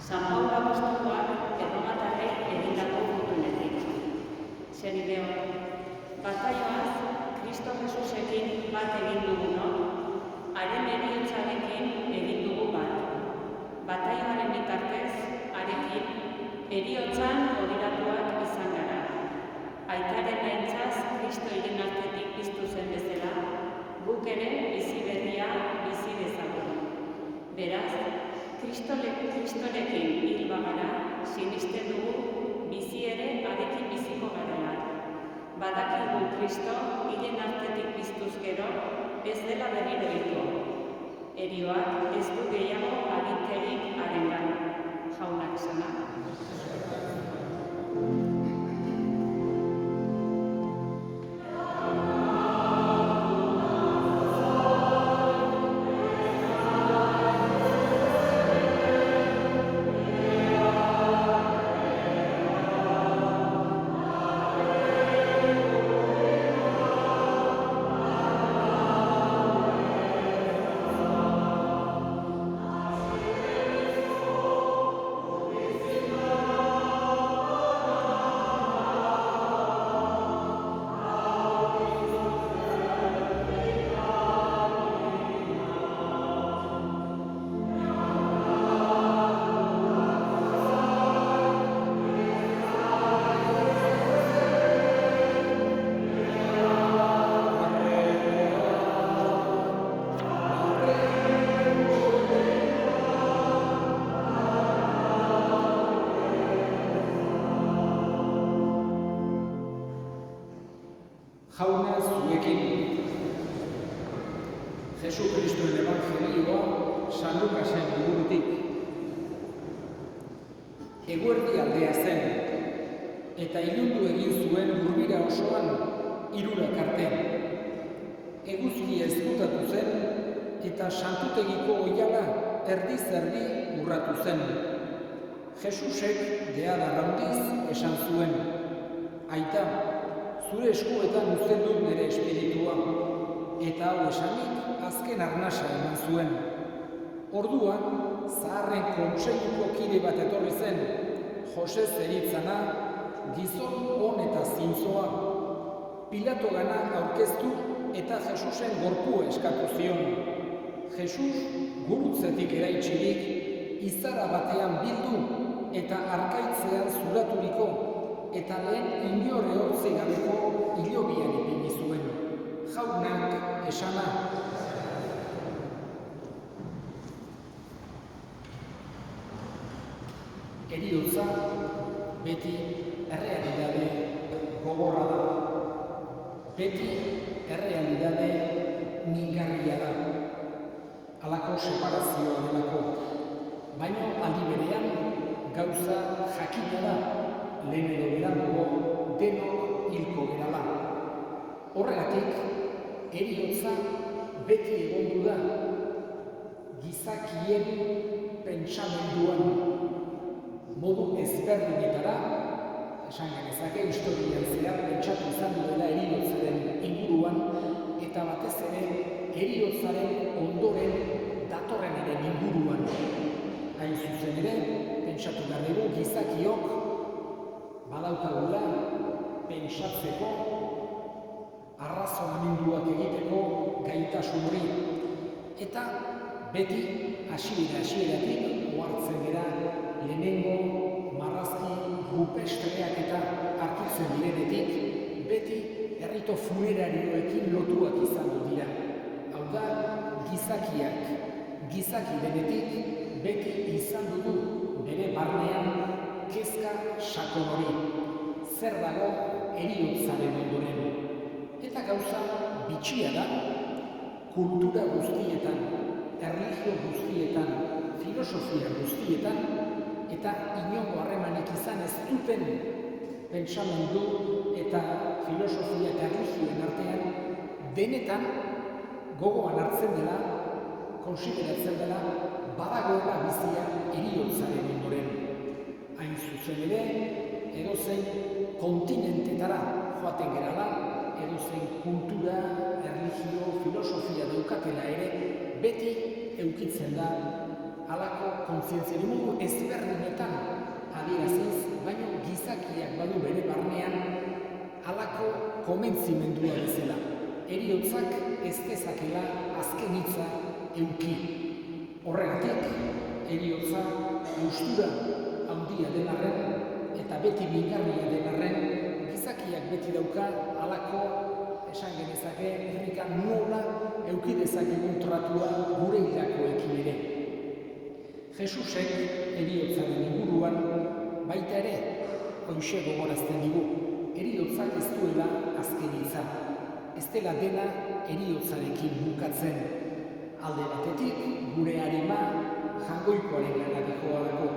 San Paulo apostoluak erromatarrei egindako gutunetik. Senideok, bataioaz, Kristo Jesusekin bat egin dugunok, haren heriotzarekin egin dugu bat. Bataioaren bitartez, harekin, heriotzan odiratuak izan gara. Aitaren aintzaz, Kristo hiren artetik piztu zen bezala, guk ere bizi berria bizi dezagun. Beraz, Kristorekin hil bagara, sinisten dugu bizi ere harekin biziko garela. Badakigu Kristo hilen artetik piztuz gero, ez dela berriro hilko. Herioak ez du gehiago aginterik harengan. Jaunak esana. Jauna zuekin. Jesu Kristoen ebangelioa San Lukasen liburutik. Eguerdi aldea zen, eta ilundu egin zuen gurbira osoan 3 arte. Eguzki ezkutatu zen, eta santutegiko oihala erdiz erdi urratu zen. Jesusek deadar handiz esan zuen, aita, zure eskuetan uzten dut nire espiritua. eta hau esanik azken arnasa eman zuen. Orduan, zaharren kontseiluko kide bat etorri zen, Jose zeritzana, gizon on eta zintzoa. Pilato gana aurkeztu eta Jesusen gorpua eskatu zion. Jesus gurutzetik eraitsirik, izara batean bildu eta arkaitzean zuraturiko eta lehen inor ehortzi gabeko hilobian ipini zuen. Jaunak esana. Heriotza beti errealitate gogorra da. Beti errealitate mingarria da. Halako separazioa delako. Baina aldi berean gauza jakina da. Lehen edo beranduko denok hilko gerala. Horregatik, heriotza beti egondu da gizakien pentsamenduan. Modu ezberdinetara, esan genezake historian zehar pentsatu izan duela heriotzaren inguruan eta batez ere heriotzaren ondoren datorrenaren inguruan. Hain zuzen ere, pentsatu behar dugu gizakiok badaukagula pentsatzeko, arrazonamenduak egiteko gaitasun hori. Eta beti hasieratik ohartzen gera lehenengo marrazki rupestreak eta artitzen direnetik, beti errito funerarioekin lotuak izango dira. Hau da, gizakiak, gizaki denetik, beti izan dugu bere barnean kezka sakon hori. Zer dago heriotzaren ondoren? Eta gauza bitxia da, kultura guztietan, erlijio guztietan, filosofia guztietan, eta inongo harremanik izan ez duten pentsamendu eta filosofia eta erlijioen artean, denetan gogoan hartzen dela, konsideratzen dela, badagoela bizia heriotzaren ondoren. Hain zuzen ere, edozein kontinentetara joaten gerala, edozein kultura, erlijio, filosofia daukatela ere, beti eukitzen da halako kontzientzia modu ezberdinetan adieraziz, baina gizakiak badu bere barnean halako komentzimendua bezala. Heriotzak ez dezakela azken hitza euki. Horregatik, heriotza eustura handia den arren eta beti mingarria den arren, gizakiak beti dauka halako esan genezake herrika nola euki dezakegun tratua gure hildakoekin ere. Jesusek heriotzaren inguruan baita ere horixe gogorazten digu. Heriotzak ez duela azken hitza. Ez dela dena heriotzarekin bukatzen. Alde batetik gure arima jangoikoaren ganadikoa dago.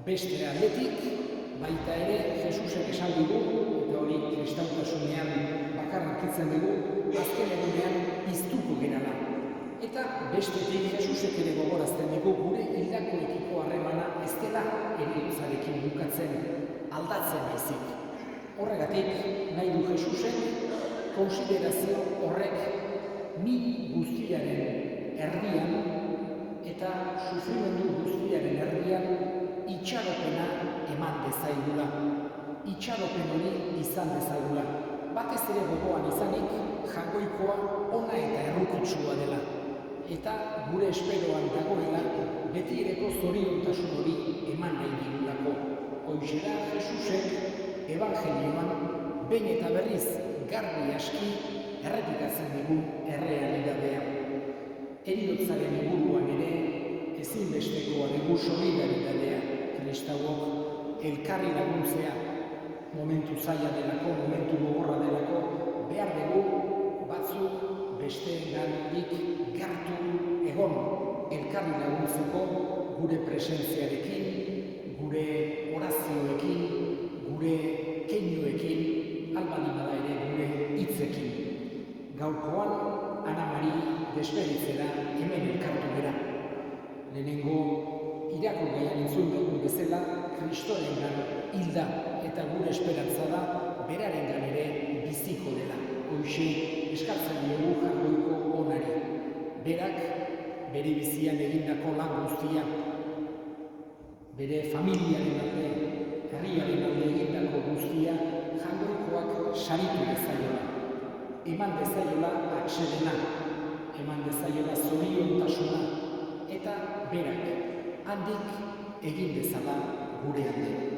Beste aldetik baita ere Jesusek esan digu, eta hori kristautasunean bakarrakitzen dugu, azken egunean piztuko gerala. Eta bestetik Jesusek ere gogorazten dugu gure hildakoekiko harremana ez dela heriotzarekin bukatzen, aldatzen baizik. Horregatik nahi du Jesusek konsiderazio horrek min guztiaren erdian eta sufrimendu guztiaren erdian itxaropena eman dezaigula. Itxaropen hori izan dezagula. Batez ere gogoan izanik jangoikoa ona eta errukitsua dela. Eta gure esperoan dagoela betireko zoriontasun hori eman nahi digulako. Hoixe da Jesusek evangelioan behin eta berriz garbi aski errepikatzen digun errealitatea. Heriotzaren inguruan ere ezinbestekoa dugu solidaritatea. Kristauok elkarri laguntzea, momentu zaila delako, momentu gogorra delako, behar dugu batzuk besteengandik gertu egon elkarri laguntzeko gure presentziarekin, gure orazioekin, gure keinuekin, albaldin bada ere gure hitzekin. Gaurkoan, Ana Mari desberitzera hemen elkartu gara. Lehenengo irakurgaian entzun dugun bezala, Kristorengan hilda eta gure esperantza da berarengan ere biziko dela. Hoxe eskatzen diogu Jaungoiko onari. Berak, bere bizian egindako lan guztia, bere familiaren alde, herriaren alde egindako guztia, Jaungoikoak saritu dezaiola. Eman dezaiola atsedena, eman dezaiola zoriontasuna, eta berak handik egin dezala gure alde.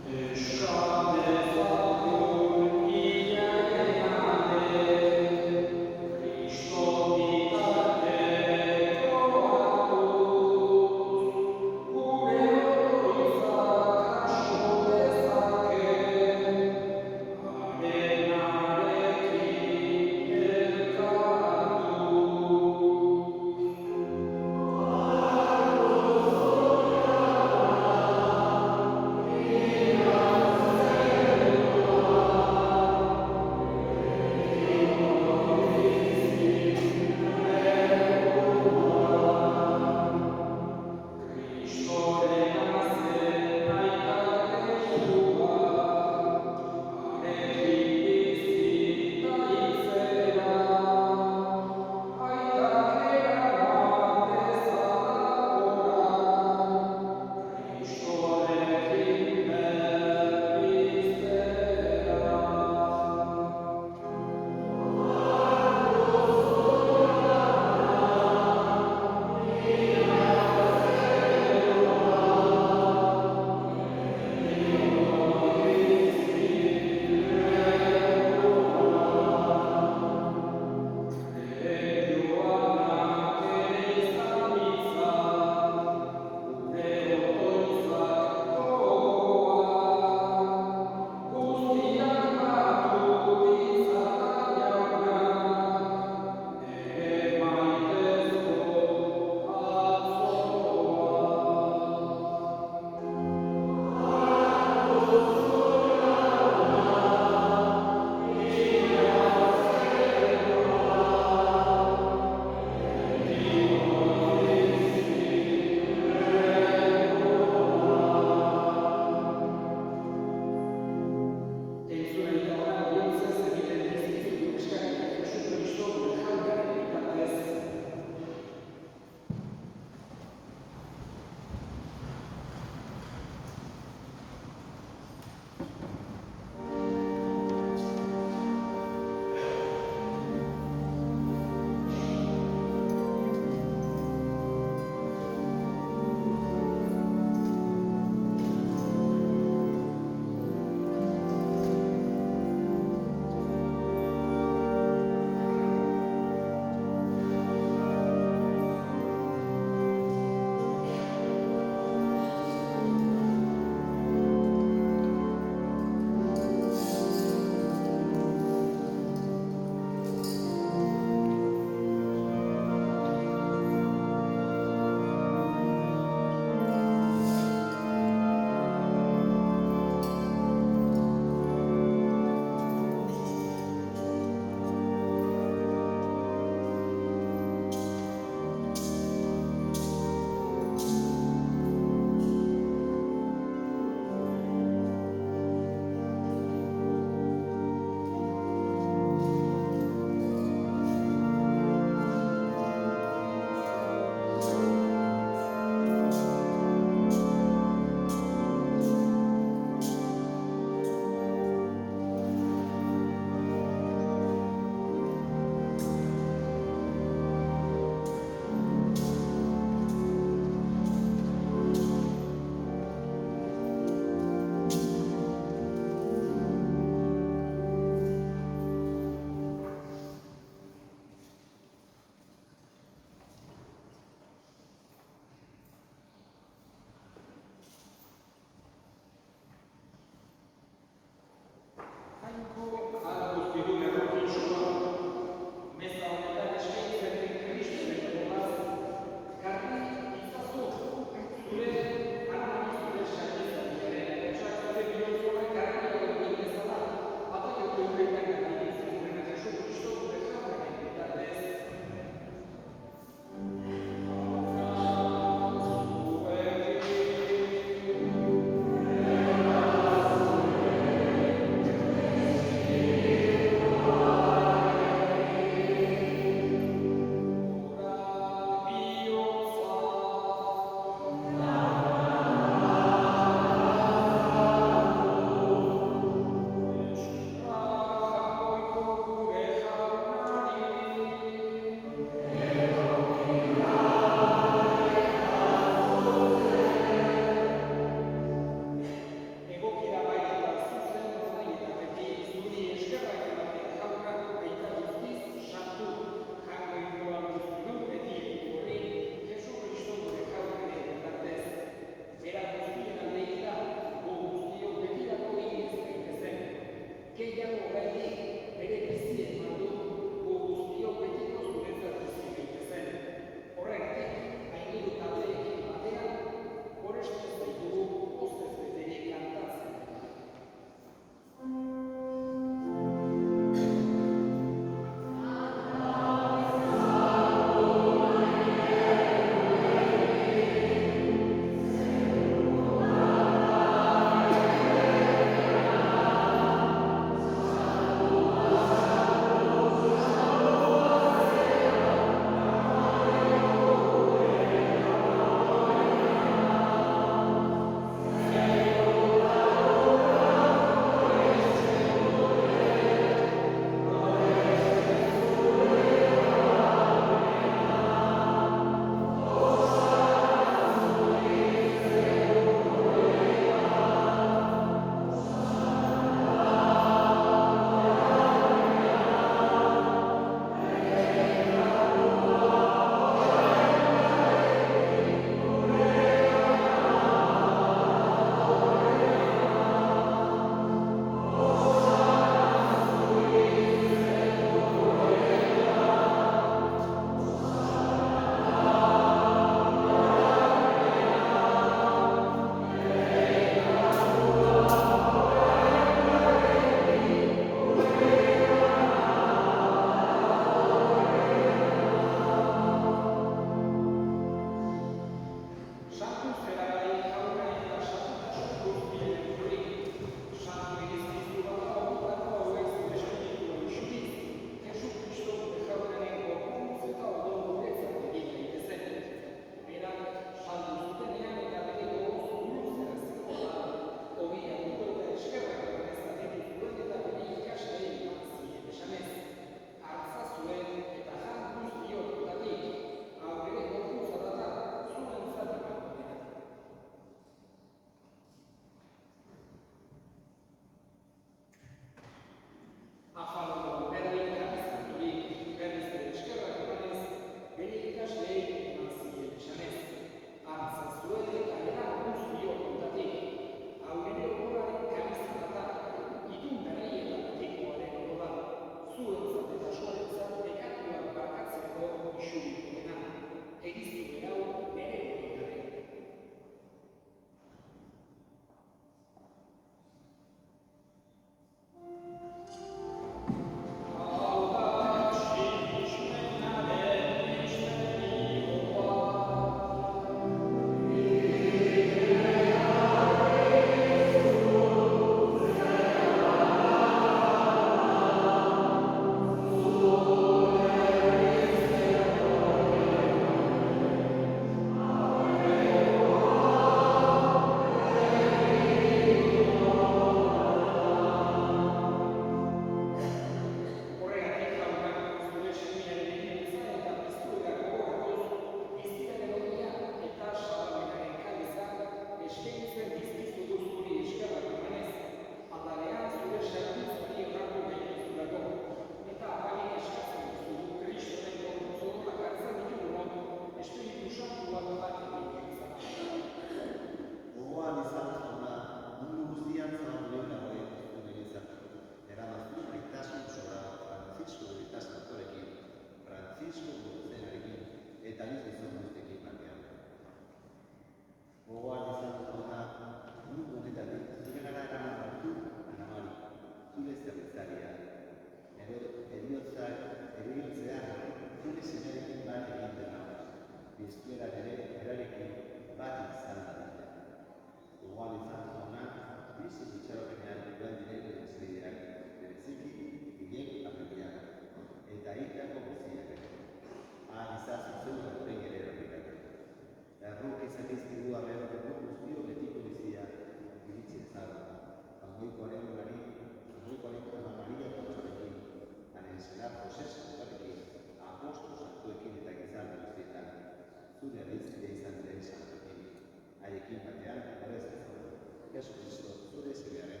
Zure semearen